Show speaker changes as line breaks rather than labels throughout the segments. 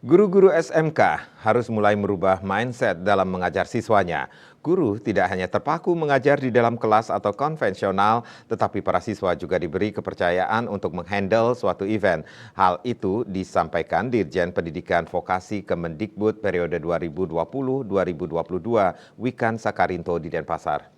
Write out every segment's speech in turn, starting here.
Guru-guru SMK harus mulai merubah mindset dalam mengajar siswanya. Guru tidak hanya terpaku mengajar di dalam kelas atau konvensional, tetapi para siswa juga diberi kepercayaan untuk menghandle suatu event. Hal itu disampaikan Dirjen Pendidikan Vokasi Kemendikbud periode 2020-2022, Wikan Sakarinto di Denpasar.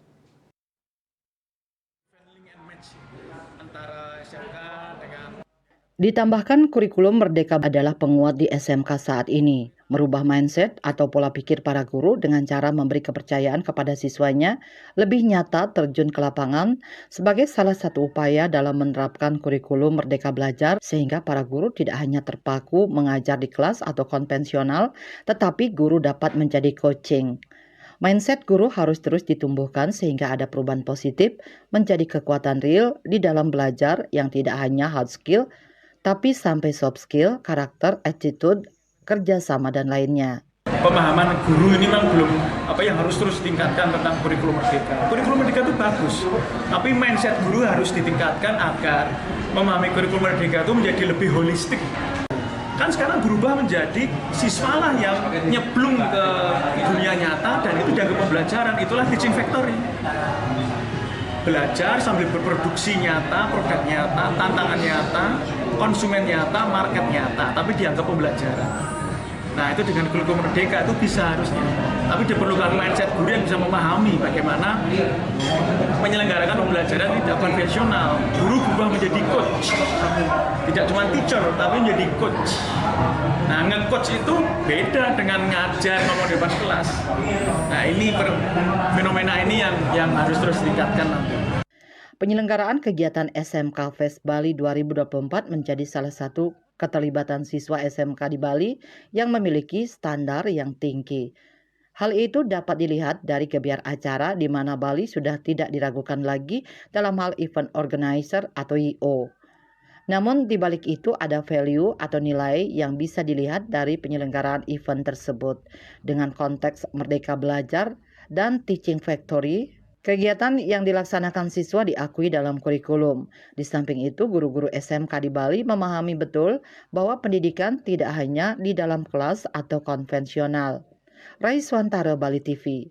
Ditambahkan kurikulum Merdeka adalah penguat di SMK saat ini, merubah mindset atau pola pikir para guru dengan cara memberi kepercayaan kepada siswanya lebih nyata terjun ke lapangan sebagai salah satu upaya dalam menerapkan kurikulum Merdeka Belajar sehingga para guru tidak hanya terpaku mengajar di kelas atau konvensional, tetapi guru dapat menjadi coaching. Mindset guru harus terus ditumbuhkan sehingga ada perubahan positif menjadi kekuatan real di dalam belajar yang tidak hanya hard skill tapi sampai soft skill, karakter, attitude, kerjasama, dan lainnya.
Pemahaman guru ini memang belum yang harus terus ditingkatkan tentang kurikulum Merdeka. Kurikulum Merdeka itu bagus, tapi mindset guru harus ditingkatkan agar memahami kurikulum Merdeka itu menjadi lebih holistik. Kan sekarang berubah menjadi siswalah yang nyeblung ke dunia nyata dan itu dianggap pembelajaran, itulah teaching factory. Belajar sambil berproduksi nyata, produk nyata, tantangan nyata, konsumen nyata, market nyata, tapi dianggap pembelajaran. Nah itu dengan kurikulum Merdeka itu bisa harusnya. Tapi diperlukan mindset guru yang bisa memahami bagaimana menyelenggarakan pembelajaran tidak konvensional. Guru berubah menjadi coach, tidak cuma teacher tapi menjadi coach. Nah nge-coach itu beda dengan ngajar ngomong di depan kelas. Nah ini fenomena ini yang harus terus ditingkatkan nanti.
Penyelenggaraan kegiatan SMK Fest Bali 2024 menjadi salah satu keterlibatan siswa SMK di Bali yang memiliki standar yang tinggi. Hal itu dapat dilihat dari gebiar acara di mana Bali sudah tidak diragukan lagi dalam hal event organizer atau I.O. Namun di balik itu ada value atau nilai yang bisa dilihat dari penyelenggaraan event tersebut dengan konteks Merdeka Belajar dan Teaching Factory. Kegiatan yang dilaksanakan siswa diakui dalam kurikulum. Di samping itu, guru-guru SMK di Bali memahami betul bahwa pendidikan tidak hanya di dalam kelas atau konvensional. Raiswantara, Bali TV.